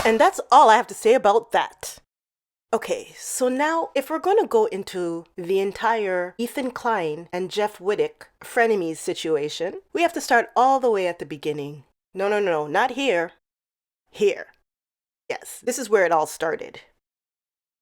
And that's all I have to say about that. Okay, so now if we're going to go into the entire Ethan Klein and Jeff Wittek frenemies situation, we have to start all the way at the beginning. No, not here. Here. Yes, this is where it all started.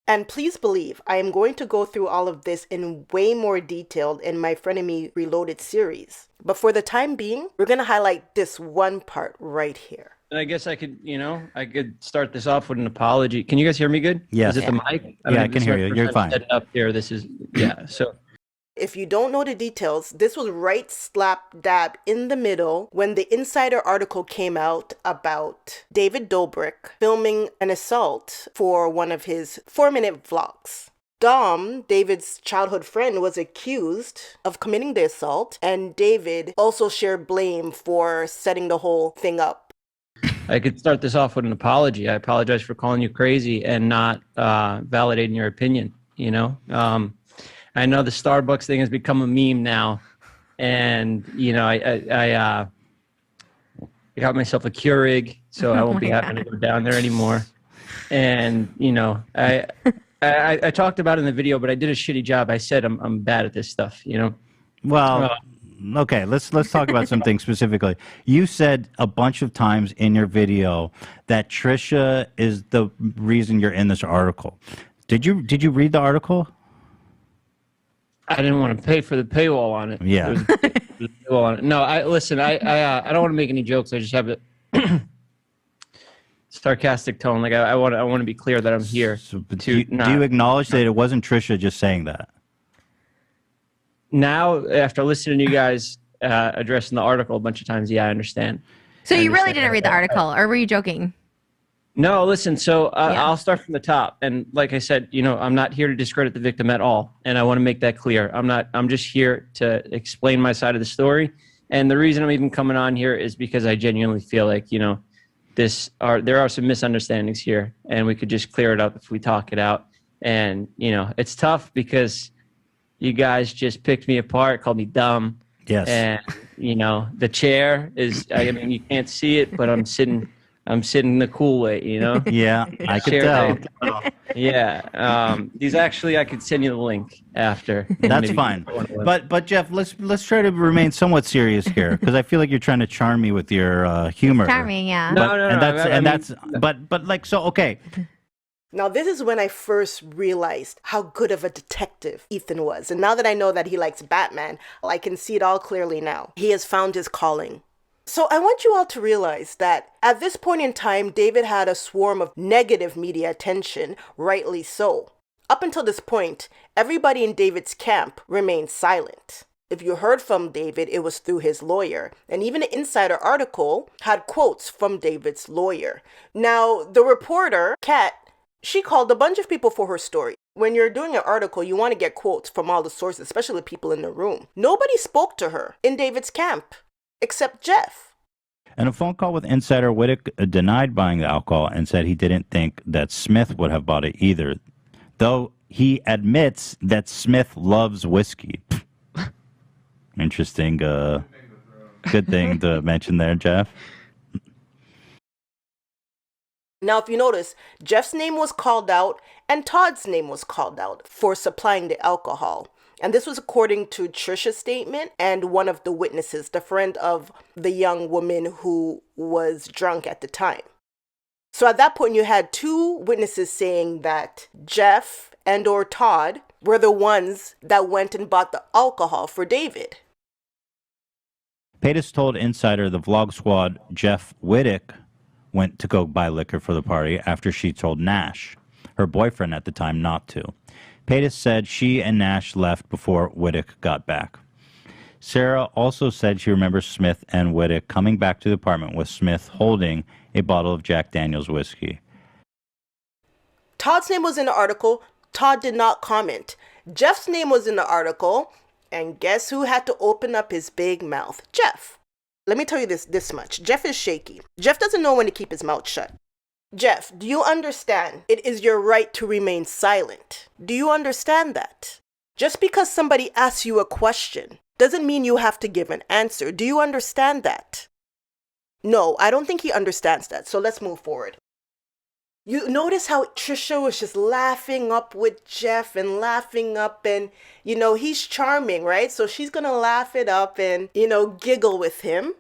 And please believe, I am going to go through all of this in way more detail in my Frenemy Reloaded series. But for the time being, we're going to highlight this one part right here. And I guess I could start this off with an apology. Can you guys hear me good? Yes. Is it the mic? I can hear you. You're fine. Up here, this is, so. If you don't know the details, this was right slap dab in the middle when the Insider article came out about David Dobrik filming an assault for one of his 4-minute vlogs. Dom, David's childhood friend, was accused of committing the assault, and David also shared blame for setting the whole thing up. I could start this off with an apology. I apologize for calling you crazy and not validating your opinion, I know the Starbucks thing has become a meme now, and I got myself a Keurig, so I won't be having to go down there anymore. And I talked about it in the video, but I did a shitty job. I said I'm bad at this stuff, Well, okay, let's talk about something specifically. You said a bunch of times in your video that Trisha is the reason you're in this article. Did you read the article? I didn't want to pay for the paywall on it. Yeah. No, I don't want to make any jokes. I just have a sarcastic tone. Like I want to be clear that I'm here. So, do you acknowledge that it wasn't Trisha just saying that? Now, after listening to you guys addressing the article a bunch of times, I understand. So you really didn't read the article, or were you joking? No, listen, so I'll start from the top. And like I said, I'm not here to discredit the victim at all. And I want to make that clear. I'm just here to explain my side of the story. And the reason I'm even coming on here is because I genuinely feel like, there are some misunderstandings here, and we could just clear it up if we talk it out. And, it's tough because you guys just picked me apart, called me dumb. Yes. And, the chair is, you can't see it, but I'm sitting the cool way, Yeah, I could tell. Yeah. These actually, I could send you the link after. That's fine. But Jeff, let's try to remain somewhat serious here, because I feel like you're trying to charm me with your humor. Charming, yeah. Okay. Now, this is when I first realized how good of a detective Ethan was. And now that I know that he likes Batman, I can see it all clearly now. He has found his calling. So I want you all to realize that at this point in time, David had a swarm of negative media attention, rightly so. Up until this point, everybody in David's camp remained silent. If you heard from David, it was through his lawyer. And even the Insider article had quotes from David's lawyer. Now, the reporter, Kat, she called a bunch of people for her story. When you're doing an article, you want to get quotes from all the sources, especially people in the room. Nobody spoke to her in David's camp, except Jeff. In a phone call with Insider, Wittek denied buying the alcohol and said he didn't think that Smith would have bought it either, though he admits that Smith loves whiskey. Interesting. Good thing to mention there, Jeff. Now, if you notice, Jeff's name was called out and Todd's name was called out for supplying the alcohol. And this was according to Trisha's statement and one of the witnesses, the friend of the young woman who was drunk at the time. So at that point, you had two witnesses saying that Jeff and or Todd were the ones that went and bought the alcohol for David. Paytas told Insider the vlog squad Jeff Wittek went to go buy liquor for the party after she told Nash, her boyfriend at the time, not to. Paytas said she and Nash left before Wittek got back. Sarah also said she remembers Smith and Wittek coming back to the apartment with Smith holding a bottle of Jack Daniel's whiskey. Todd's name was in the article. Todd did not comment. Jeff's name was in the article. And guess who had to open up his big mouth? Jeff. Let me tell you this much. Jeff is shaky. Jeff doesn't know when to keep his mouth shut. Jeff, do you understand? It is your right to remain silent. Do you understand that? Just because somebody asks you a question doesn't mean you have to give an answer. Do you understand that? No, I don't think he understands that. So let's move forward. You notice how Trisha was just laughing up with Jeff and laughing up, and he's charming, right? So she's gonna laugh it up and giggle with him.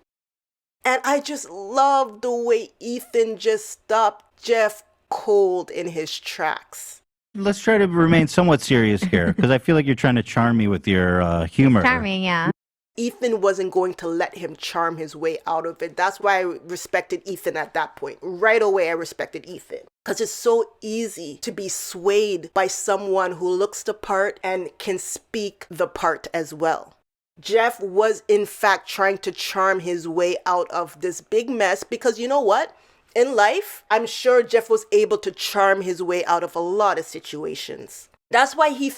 And I just love the way Ethan just stopped Jeff cold in his tracks. Let's try to remain somewhat serious here, because I feel like you're trying to charm me with your humor. Charming, yeah. Ethan wasn't going to let him charm his way out of it. That's why I respected Ethan at that point. Right away, I respected Ethan. Because it's so easy to be swayed by someone who looks the part and can speak the part as well. Jeff was, in fact, trying to charm his way out of this big mess because you know what? In life, I'm sure Jeff was able to charm his way out of a lot of situations. That's why he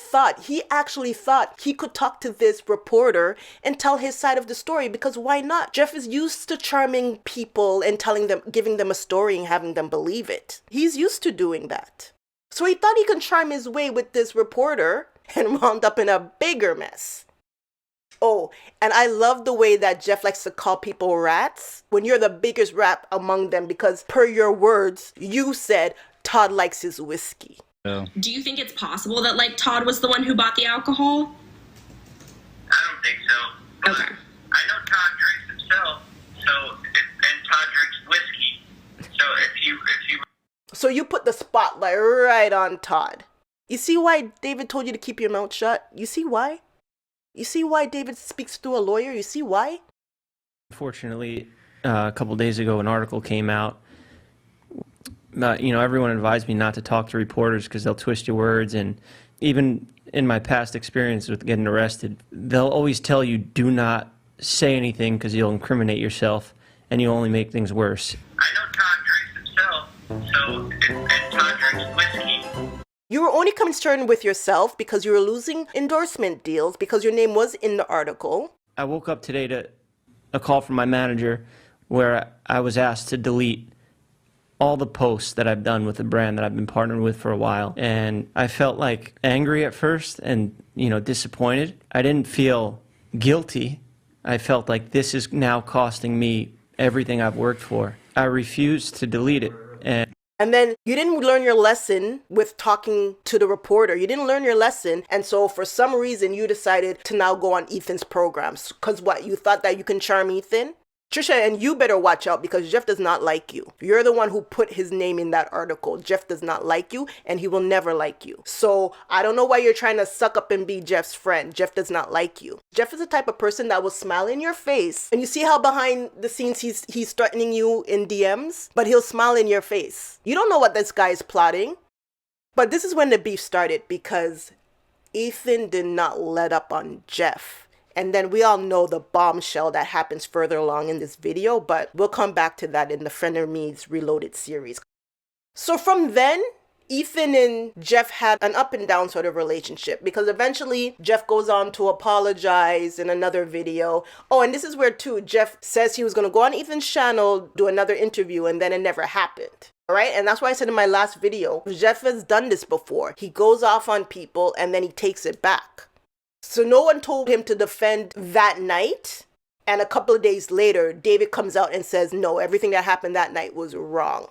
actually thought he could talk to this reporter and tell his side of the story, because why not? Jeff is used to charming people and giving them a story and having them believe it. He's used to doing that. So he thought he could charm his way with this reporter and wound up in a bigger mess. Oh, and I love the way that Jeff likes to call people rats when you're the biggest rat among them, because per your words, you said Todd likes his whiskey. Do you think it's possible that, Todd was the one who bought the alcohol? I don't think so. But Okay. I know Todd drinks himself, and Todd drinks whiskey. So if you So you put the spotlight right on Todd. You see why David told you to keep your mouth shut? You see why? You see why David speaks through a lawyer? You see why? Unfortunately, a couple days ago, an article came out. Everyone advised me not to talk to reporters because they'll twist your words. And even in my past experience with getting arrested, they'll always tell you do not say anything because you'll incriminate yourself and you'll only make things worse. I know Todd drinks himself, and Todd drinks whiskey. You were only concerned with yourself because you were losing endorsement deals because your name was in the article. I woke up today to a call from my manager where I was asked to delete all the posts that I've done with a brand that I've been partnered with for a while. And I felt angry at first and, disappointed. I didn't feel guilty. I felt like this is now costing me everything I've worked for. I refused to delete it. And then you didn't learn your lesson with talking to the reporter. You didn't learn your lesson. And so for some reason, you decided to now go on Ethan's programs. Because what? You thought that you can charm Ethan? Trisha, and you better watch out because Jeff does not like you. You're the one who put his name in that article. Jeff does not like you and he will never like you. So I don't know why you're trying to suck up and be Jeff's friend. Jeff does not like you. Jeff is the type of person that will smile in your face. And you see how behind the scenes he's threatening you in DMs, but he'll smile in your face. You don't know what this guy is plotting. But this is when the beef started because Ethan did not let up on Jeff. And then we all know the bombshell that happens further along in this video, but we'll come back to that in the Frenemies Reloaded series. So from then, Ethan and Jeff had an up and down sort of relationship because eventually Jeff goes on to apologize in another video. Oh, and this is where too, Jeff says he was going to go on Ethan's channel, do another interview, and then it never happened. All right, and that's why I said in my last video, Jeff has done this before. He goes off on people and then he takes it back. So no one told him to defend that night. And a couple of days later, David comes out and says, no, everything that happened that night was wrong.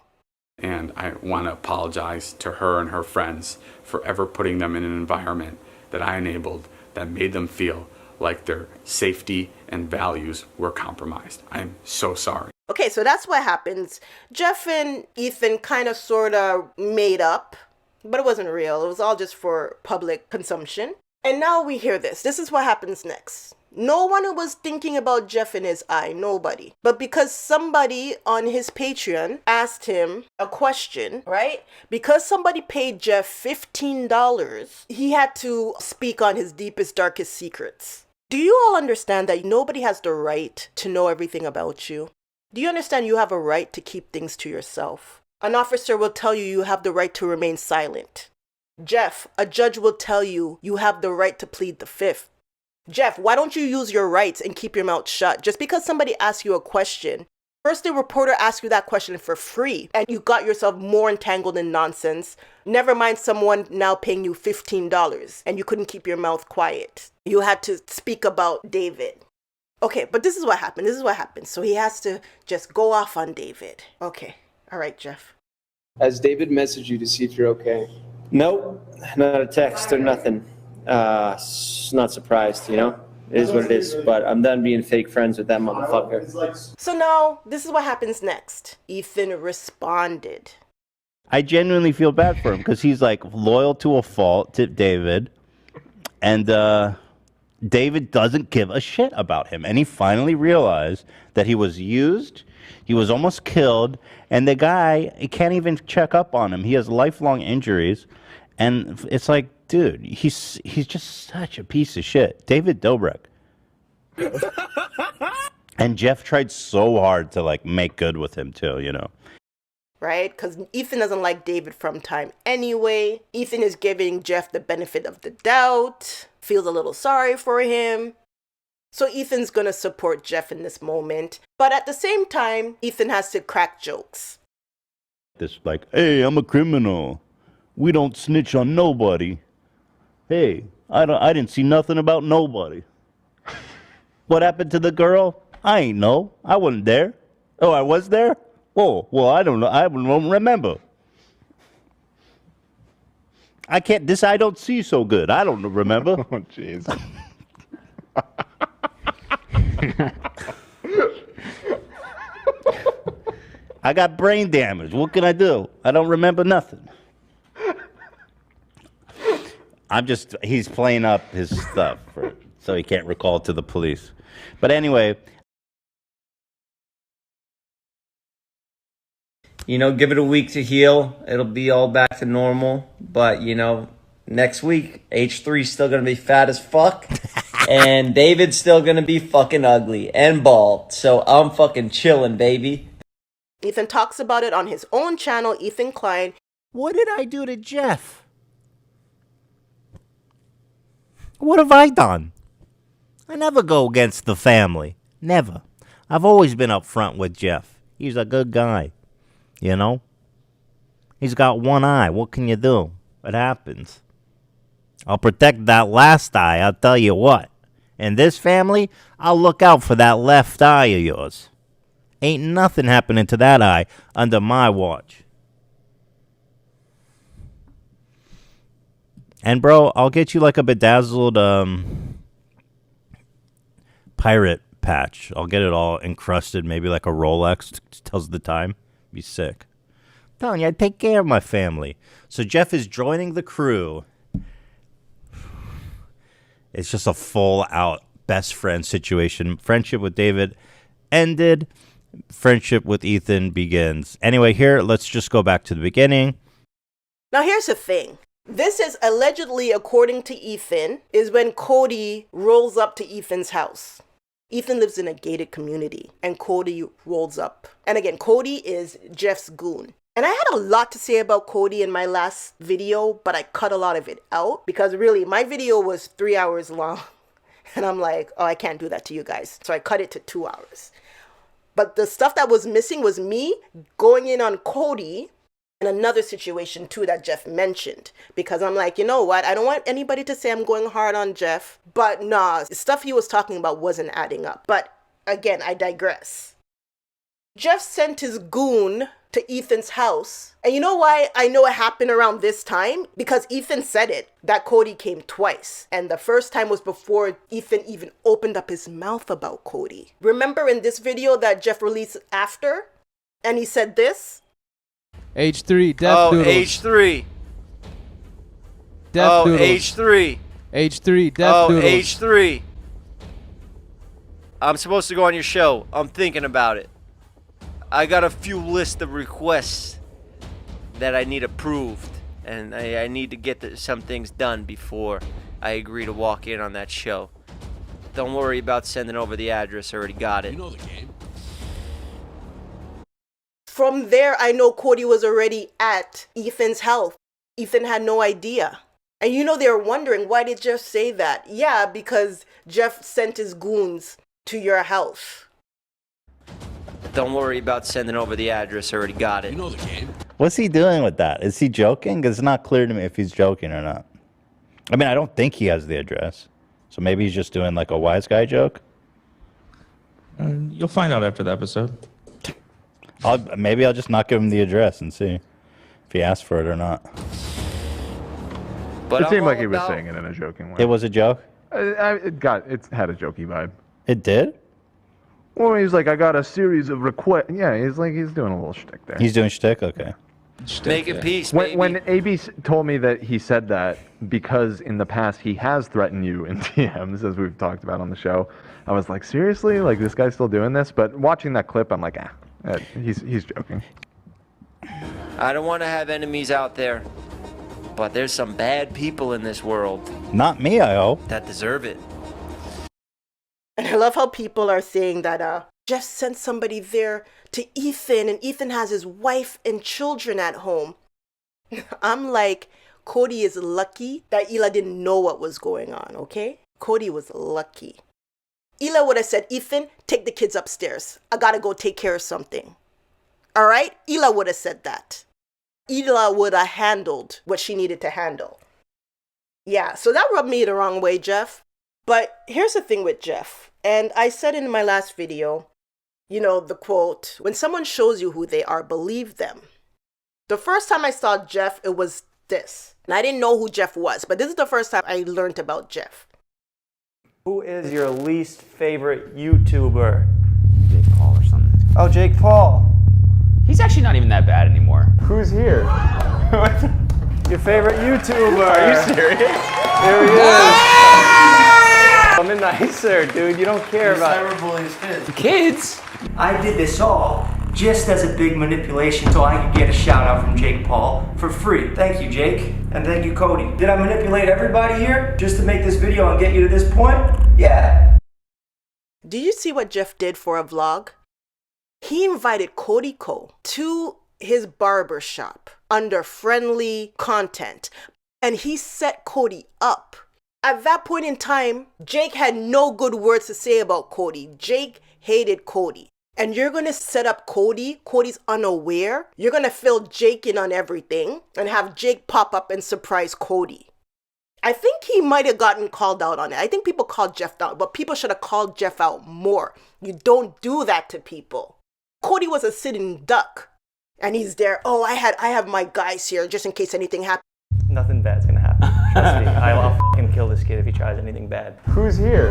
And I want to apologize to her and her friends for ever putting them in an environment that I enabled that made them feel like their safety and values were compromised. I'm so sorry. Okay, so that's what happens. Jeff and Ethan kind of sort of made up, but it wasn't real. It was all just for public consumption. And now we hear this. This is what happens next. No one was thinking about Jeff in his eye. Nobody. But because somebody on his Patreon asked him a question, right? Because somebody paid Jeff $15, he had to speak on his deepest, darkest secrets. Do you all understand that nobody has the right to know everything about you? Do you understand you have a right to keep things to yourself? An officer will tell you you have the right to remain silent. Jeff, a judge will tell you you have the right to plead the fifth. Jeff, why don't you use your rights and keep your mouth shut? Just because somebody asks you a question, first the reporter asked you that question for free and you got yourself more entangled in nonsense. Never mind someone now paying you $15 and you couldn't keep your mouth quiet. You had to speak about David. Okay, but this is what happened. So he has to just go off on David. Okay, all right, Jeff. Has David messaged you to see if you're okay? Nope, not a text or nothing. Not surprised, you know? It is what it is, but I'm done being fake friends with that motherfucker. So now, this is what happens next. Ethan responded. I genuinely feel bad for him because he's like loyal to a fault to David, and David doesn't give a shit about him. And he finally realized that he was used, he was almost killed, and the guy, he can't even check up on him. He has lifelong injuries, and it's like, dude, he's just such a piece of shit. David Dobrik. And Jeff tried so hard to like make good with him too, you know. Right? Because Ethan doesn't like David from time anyway. Ethan is giving Jeff the benefit of the doubt, feels a little sorry for him. So Ethan's gonna support Jeff in this moment. But at the same time, Ethan has to crack jokes. This like, hey, I'm a criminal. We don't snitch on nobody. Hey, I didn't see nothing about nobody. What happened to the girl? I ain't know. I wasn't there. Oh, I was there? Oh, well, I don't know. I don't remember. I don't see so good. I don't remember. Oh, jeez. I got brain damage. What can I do? I don't remember nothing. He's playing up his stuff so he can't recall to the police. But anyway. You know, give it a week to heal. It'll be all back to normal. But, you know, next week, H3's still going to be fat as fuck. And David's still going to be fucking ugly and bald. So I'm fucking chilling, baby. Ethan talks about it on his own channel, Ethan Klein. What did I do to Jeff? What have I done? I never go against the family. Never. I've always been up front with Jeff. He's a good guy. You know? He's got one eye. What can you do? It happens. I'll protect that last eye, I'll tell you what. In this family, I'll look out for that left eye of yours. Ain't nothing happening to that eye under my watch. And bro, I'll get you like a bedazzled pirate patch. I'll get it all encrusted, maybe like a Rolex tells the time. Be sick. I'm telling you, I take care of my family. So Jeff is joining the crew. It's just a full out best friend situation. Friendship with David ended. Friendship with Ethan begins. Anyway, here, let's just go back to the beginning. Now here's the thing. This is allegedly, according to Ethan, is when Cody rolls up to Ethan's house. Ethan lives in a gated community, and Cody rolls up. And again, Cody is Jeff's goon. And I had a lot to say about Cody in my last video, but I cut a lot of it out because really, my video was 3 hours long. And I'm like, oh, I can't do that to you guys. So I cut it to 2 hours. But the stuff that was missing was me going in on Cody and another situation too that Jeff mentioned, because I'm like, you know what? I don't want anybody to say I'm going hard on Jeff, but nah, the stuff he was talking about wasn't adding up. But again, I digress. Jeff sent his goon to Ethan's house. And you know why I know it happened around this time? Because Ethan said it, that Cody came twice. And the first time was before Ethan even opened up his mouth about Cody. Remember in this video that Jeff released after? And he said this? H3, Death Doodles. H3. Death Doodles. H3. H3, Death Doodles. H3. I'm supposed to go on your show. I'm thinking about it. I got a few list of requests that I need approved. And I need to get some things done before I agree to walk in on that show. Don't worry about sending over the address. I already got it. You know the game. From there, I know Cody was already at Ethan's house. Ethan had no idea. And you know, they were wondering, why did Jeff say that? Yeah, because Jeff sent his goons to your house. Don't worry about sending over the address. I already got it. You know the game. What's he doing with that? Is he joking? 'Cause it's not clear to me if he's joking or not. I mean, I don't think he has the address. So maybe he's just doing like a wise guy joke. You'll find out after the episode. Maybe I'll just not give him the address and see. if he asked for it or not. But It seemed I'm like all he was about- saying it in a joking way. It was a joke? It had a jokey vibe. It did? Well, he was like, I got a series of requests. Yeah, he's doing a little shtick there. He's doing shtick? Okay. Making peace, When AB told me that he said that because in the past he has threatened you in DMs, as we've talked about on the show, I was like, seriously? Like, this guy's still doing this? But watching that clip, I'm like, he's joking. I don't want to have enemies out there, but there's some bad people in this world. Not me, I hope. That deserve it. And I love how people are saying that Jeff sent somebody there to Ethan, and Ethan has his wife and children at home. I'm like, Cody is lucky that Hila didn't know what was going on, okay? Cody was lucky. Hila would have said, Ethan, take the kids upstairs. I gotta go take care of something. All right? Hila would have said that. Hila would have handled what she needed to handle. Yeah, so that rubbed me the wrong way, Jeff. But here's the thing with Jeff, and I said in my last video, you know, the quote, when someone shows you who they are, believe them. The first time I saw Jeff, it was this. And I didn't know who Jeff was, but this is the first time I learned about Jeff. Who is your least favorite YouTuber? Jake Paul or something. Oh, Jake Paul. He's actually not even that bad anymore. Who's here? Your favorite YouTuber. Are you serious? There he is. I'm nicer, dude. You don't care about Kids? I did this all just as a big manipulation so I could get a shout out from Jake Paul for free. Thank you, Jake. And thank you, Cody. Did I manipulate everybody here just to make this video and get you to this point? Yeah. Did you see what Jeff did for a vlog? He invited Cody Ko to his barber shop under friendly content, and he set Cody up. At that point in time, Jake had no good words to say about Cody. Jake hated Cody. And you're going to set up Cody. Cody's unaware. You're going to fill Jake in on everything and have Jake pop up and surprise Cody. I think he might have gotten called out on it. I think people called Jeff out, but people should have called Jeff out more. You don't do that to people. Cody was a sitting duck. And he's there, oh, I have my guys here just in case anything happens. Nothing bad's gonna happen. Trust me. I'll fucking kill this kid if he tries anything bad. Who's here?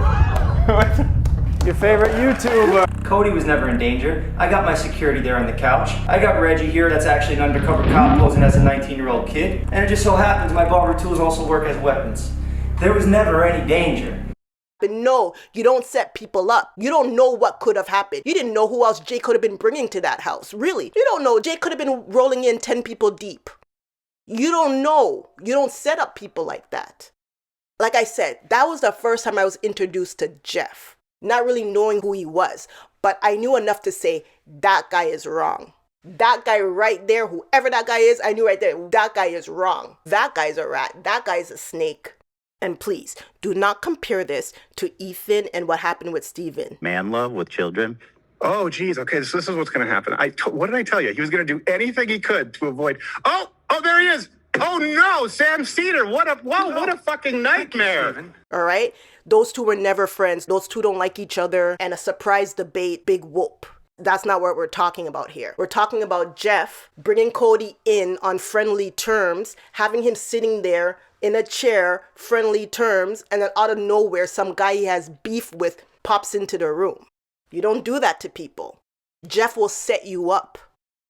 Your favorite YouTuber. Cody was never in danger. I got my security there on the couch. I got Reggie here, that's actually an undercover cop posing as a 19-year-old kid. And it just so happens my barber tools also work as weapons. There was never any danger. But no, you don't set people up. You don't know what could have happened. You didn't know who else Jake could have been bringing to that house. Really. You don't know. Jake could have been rolling in 10 people deep. You don't know. You don't set up people like that. Like I said, that was the first time I was introduced to Jeff. Not really knowing who he was. But I knew enough to say, that guy is wrong. That guy right there, whoever that guy is, I knew right there, that guy is wrong. That guy's a rat. That guy's a snake. And please, do not compare this to Ethan and what happened with Steven. Man love with children. Oh, geez. Okay, so this is what's going to happen. What did I tell you? He was going to do anything he could to avoid. Oh, there he is. Oh, no, Sam Cedar. What a fucking nightmare. All right? Those two were never friends. Those two don't like each other. And a surprise debate, big whoop. That's not what we're talking about here. We're talking about Jeff bringing Cody in on friendly terms, having him sitting there in a chair, friendly terms, and then out of nowhere, some guy he has beef with pops into the room. You don't do that to people. Jeff will set you up.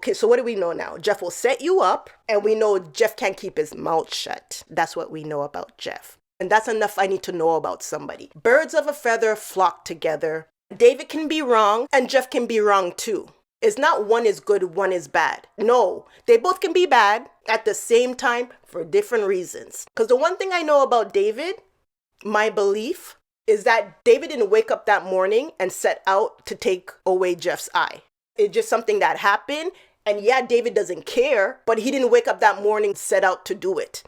Okay, so what do we know now? Jeff will set you up, and we know Jeff can't keep his mouth shut. That's what we know about Jeff. And that's enough I need to know about somebody. Birds of a feather flock together. David can be wrong, and Jeff can be wrong too. It's not one is good, one is bad. No, they both can be bad at the same time for different reasons. Because the one thing I know about David, my belief, is that David didn't wake up that morning and set out to take away Jeff's eye. It's just something that happened. And yeah, David doesn't care, but he didn't wake up that morning and set out to do it.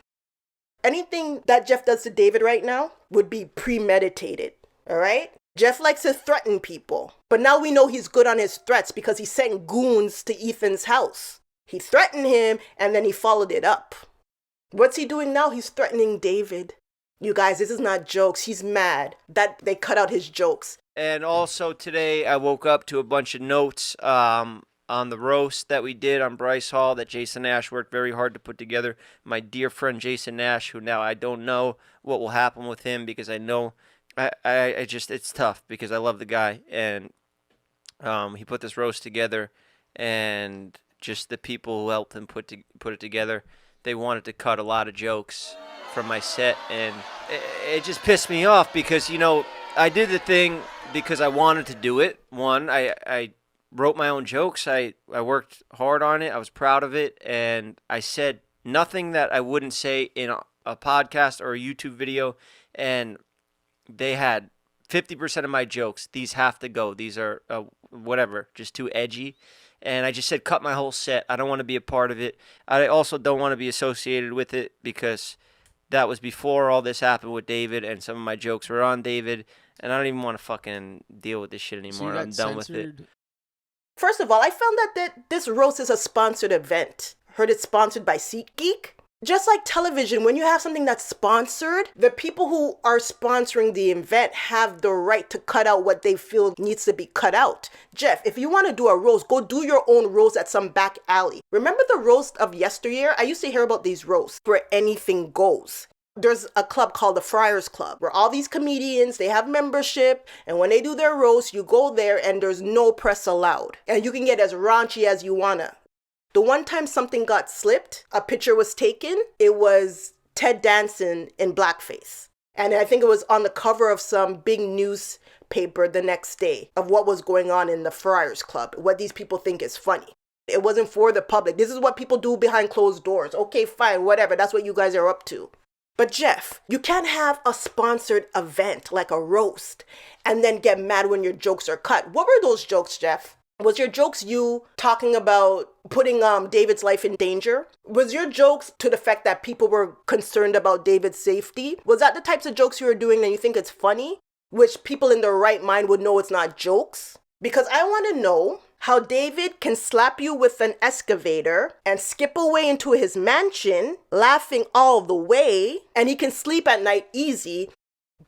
Anything that Jeff does to David right now would be premeditated, all right? Jeff likes to threaten people, but now we know he's good on his threats because he sent goons to Ethan's house. He threatened him and then he followed it up. What's he doing now? He's threatening David. You guys, this is not jokes. He's mad that they cut out his jokes. And also today I woke up to a bunch of notes on the roast that we did on Bryce Hall that Jason Nash worked very hard to put together. My dear friend Jason Nash, who now I don't know what will happen with him because I know I just it's tough because I love the guy, and he put this roast together, and just the people who helped him put it together, they wanted to cut a lot of jokes from my set, and it just pissed me off because, you know, I did the thing because I wanted to do it. One, I wrote my own jokes. I worked hard on it. I was proud of it, and I said nothing that I wouldn't say in a podcast or a YouTube video, and they had 50% of my jokes. These have to go. These are whatever, just too edgy. And I just said, cut my whole set. I don't want to be a part of it. I also don't want to be associated with it because that was before all this happened with David, and some of my jokes were on David, and I don't even want to fucking deal with this shit anymore. I'm done with it. First of all, I found that this roast is a sponsored event. Heard it's sponsored by SeatGeek. Just like television, when you have something that's sponsored, the people who are sponsoring the event have the right to cut out what they feel needs to be cut out. Jeff, if you want to do a roast, go do your own roast at some back alley. Remember the roast of yesteryear? I used to hear about these roasts where anything goes. There's a club called the Friars Club where all these comedians, they have membership, and when they do their roast, you go there and there's no press allowed. And you can get as raunchy as you wanna. The one time something got slipped, a picture was taken, it was Ted Danson in blackface. And I think it was on the cover of some big newspaper the next day of what was going on in the Friars Club, what these people think is funny. It wasn't for the public. This is what people do behind closed doors. Okay, fine, whatever. That's what you guys are up to. But Jeff, you can't have a sponsored event like a roast and then get mad when your jokes are cut. What were those jokes, Jeff? Was your jokes you talking about putting David's life in danger? Was your jokes to the fact that people were concerned about David's safety? Was that the types of jokes you were doing that you think it's funny? Which people in their right mind would know it's not jokes? Because I want to know how David can slap you with an excavator and skip away into his mansion, laughing all the way, and he can sleep at night easy,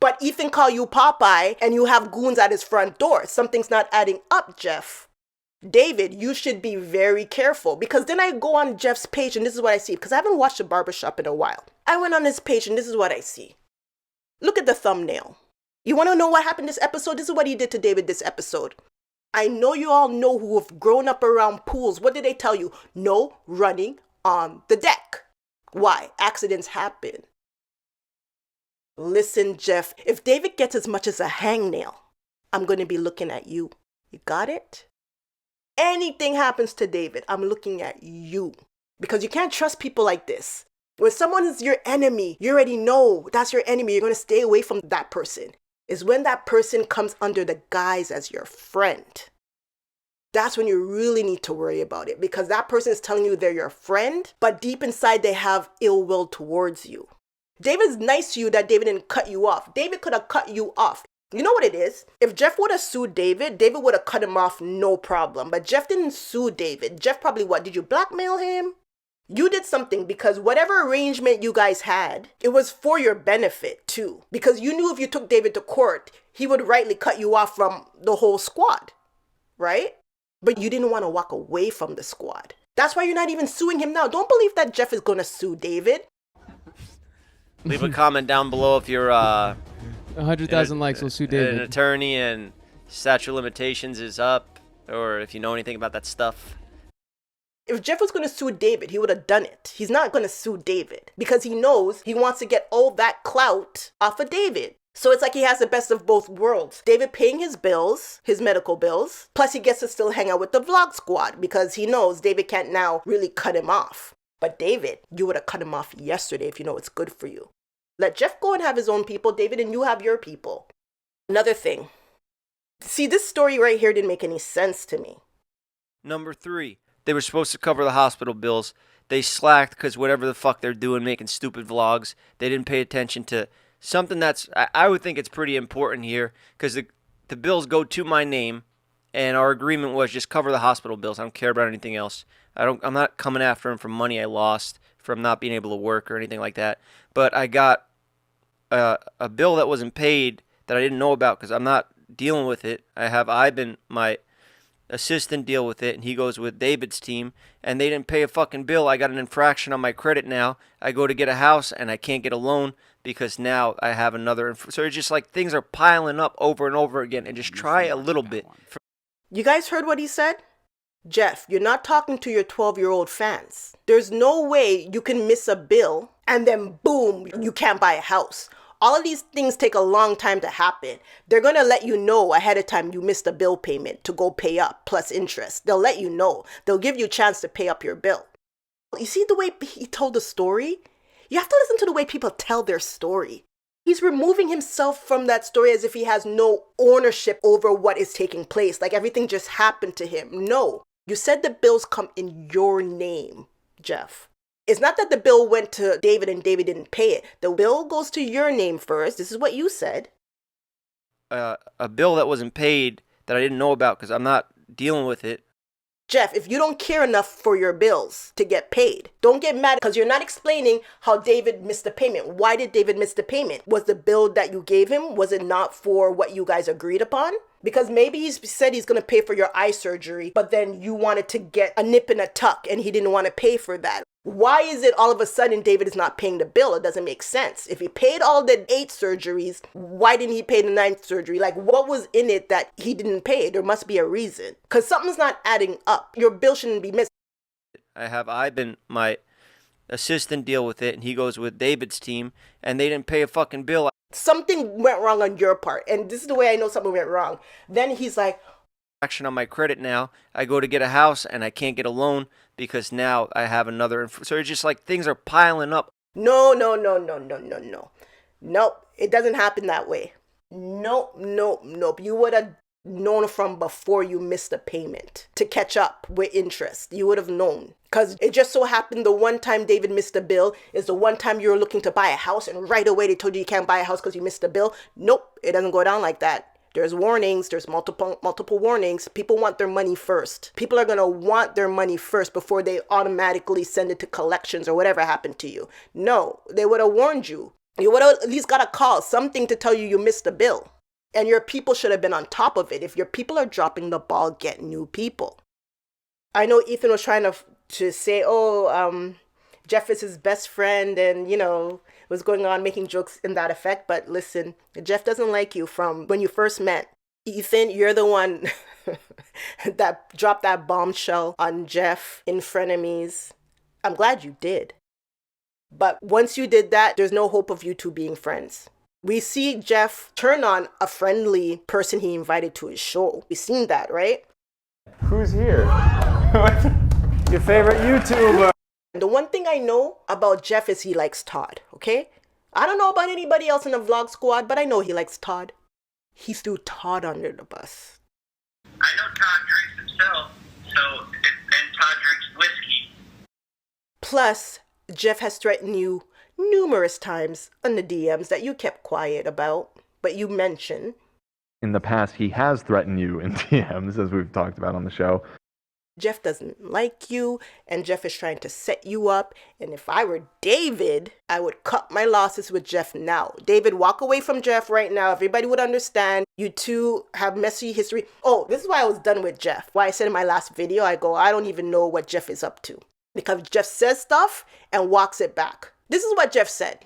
but Ethan call you Popeye and you have goons at his front door. Something's not adding up, Jeff. David, you should be very careful, because then I go on Jeff's page and this is what I see, because I haven't watched The Barbershop in a while. I went on his page and this is what I see. Look at the thumbnail. You want to know what happened this episode? This is what he did to David this episode. I know you all know who have grown up around pools. What did they tell you? No running on the deck. Why? Accidents happen. Listen, Jeff, if David gets as much as a hangnail, I'm going to be looking at you. You got it? Anything happens to David, I'm looking at you. Because you can't trust people like this. When someone is your enemy, you already know that's your enemy. You're going to stay away from that person. It's when that person comes under the guise as your friend. That's when you really need to worry about it. Because that person is telling you they're your friend, but deep inside they have ill will towards you. David's nice to you that David didn't cut you off. David could have cut you off. You know what it is? If Jeff would have sued David, David would have cut him off, no problem. But Jeff didn't sue David. Jeff probably what? Did you blackmail him? You did something because whatever arrangement you guys had, it was for your benefit too. Because you knew if you took David to court, he would rightly cut you off from the whole squad, right? But you didn't want to walk away from the squad. That's why you're not even suing him now. Don't believe that Jeff is going to sue David. Leave a comment down below if you're 100,000 likes will sue David. An attorney and statute of limitations is up, or if you know anything about that stuff. If Jeff was going to sue David, he would have done it. He's not going to sue David because he knows he wants to get all that clout off of David. So it's like he has the best of both worlds. David paying his bills, his medical bills, plus he gets to still hang out with the vlog squad because he knows David can't now really cut him off. But David, you would have cut him off yesterday if you know it's good for you. Let Jeff go and have his own people, David, and you have your people. Another thing. See, this story right here didn't make any sense to me. Number 3. They were supposed to cover the hospital bills. They slacked because whatever the fuck they're doing, making stupid vlogs. They didn't pay attention to something that's, I would think it's pretty important here because the bills go to my name and our agreement was just cover the hospital bills. I don't care about anything else. I'm not coming after him for money I lost from not being able to work or anything like that. But I got a bill that wasn't paid that I didn't know about because I'm not dealing with it. I have Ivan, my assistant deal with it, and he goes with David's team, and they didn't pay a fucking bill. I got an infraction on my credit now. I go to get a house, and I can't get a loan because now I have another. So it's just like things are piling up over and over again, and just try a little bit. You guys heard what he said? Jeff, you're not talking to your 12-year-old fans. There's no way you can miss a bill and then boom, you can't buy a house. All of these things take a long time to happen. They're going to let you know ahead of time you missed a bill payment to go pay up plus interest. They'll let you know. They'll give you a chance to pay up your bill. You see the way he told the story? You have to listen to the way people tell their story. He's removing himself from that story as if he has no ownership over what is taking place, like everything just happened to him. No, you said the bills come in your name, Jeff. It's not that the bill went to David and David didn't pay it. The bill goes to your name first. This is what you said. A bill that wasn't paid that I didn't know about because I'm not dealing with it. Jeff, if you don't care enough for your bills to get paid, don't get mad because you're not explaining how David missed the payment. Why did David miss the payment? Was the bill that you gave him, was it not for what you guys agreed upon? Because maybe he said he's going to pay for your eye surgery, but then you wanted to get a nip and a tuck and he didn't want to pay for that. Why is it all of a sudden David is not paying the bill? It doesn't make sense. If he paid all the 8 surgeries, why didn't he pay the 9th surgery? Like, what was in it that he didn't pay? There must be a reason. Because something's not adding up. Your bill shouldn't be missed. I have Ivan, my assistant, deal with it, and he goes with David's team, and they didn't pay a fucking bill. Something went wrong on your part. And this is the way I know something went wrong. Then he's like, action on my credit now. I go to get a house, and I can't get a loan because now I have another. So it's just like things are piling up. No. Nope, it doesn't happen that way. Nope. You would have known from before you missed the payment to catch up with interest. You would have known. Because it just so happened the one time David missed a bill is the one time you were looking to buy a house and right away they told you can't buy a house because you missed a bill. Nope, it doesn't go down like that. There's warnings. There's multiple warnings. People want their money first. People are going to want their money first before they automatically send it to collections or whatever happened to you. No, they would have warned you. You would have at least got a call, something to tell you you missed the bill. And your people should have been on top of it. If your people are dropping the ball, get new people. I know Ethan was trying to say, Jeff is his best friend and, was going on making jokes in that effect. But listen, Jeff doesn't like you from when you first met. Ethan, you're the one that dropped that bombshell on Jeff in frenemies. I'm glad you did. But once you did that, there's no hope of you two being friends. We see Jeff turn on a friendly person he invited to his show. We've seen that, right? Who's here? Your favorite YouTuber. The one thing I know about Jeff is he likes Todd, okay? I don't know about anybody else in the vlog squad, but I know he likes Todd. He threw Todd under the bus. I know Todd drinks himself, and Todd drinks whiskey. Plus, Jeff has threatened you numerous times on the DMs that you kept quiet about, but you mentioned. In the past, he has threatened you in DMs, as we've talked about on the show. Jeff doesn't like you, and Jeff is trying to set you up. And if I were David, I would cut my losses with Jeff now. David, walk away from Jeff right now. Everybody would understand. You two have messy history. Oh, this is why I was done with Jeff. Why I said in my last video, I don't even know what Jeff is up to. Because Jeff says stuff and walks it back. This is what Jeff said.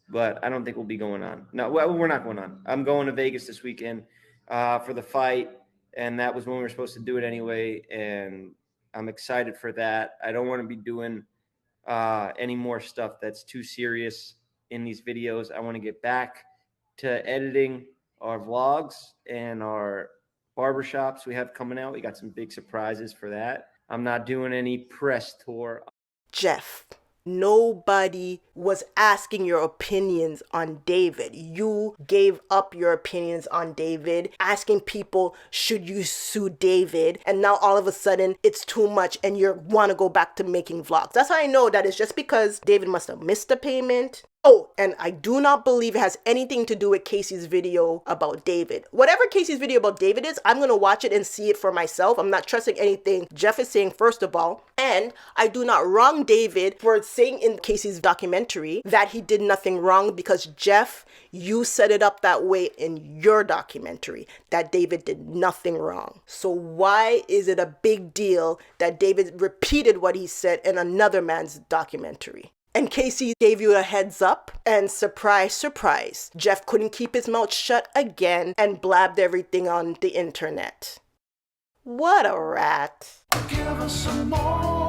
But I don't think we'll be going on. No, we're not going on. I'm going to Vegas this weekend for the fight. And that was when we were supposed to do it anyway. And I'm excited for that. I don't want to be doing any more stuff that's too serious in these videos. I want to get back to editing our vlogs and our barbershops we have coming out. We got some big surprises for that. I'm not doing any press tour. Jeff, nobody was asking your opinions on David. You gave up your opinions on David, asking people, should you sue David? And now all of a sudden it's too much and you want to go back to making vlogs. That's how I know that it's just because David must have missed a payment. Oh, and I do not believe it has anything to do with Casey's video about David. Whatever Casey's video about David is, I'm going to watch it and see it for myself. I'm not trusting anything Jeff is saying, first of all. And I do not wrong David for saying in Casey's documentary that he did nothing wrong because, Jeff, You set it up that way in your documentary, that David did nothing wrong. So why is it a big deal that David repeated what he said in another man's documentary? And Casey gave you a heads up, and surprise, surprise, Jeff couldn't keep his mouth shut again and blabbed everything on the internet. What a rat. Give us some more.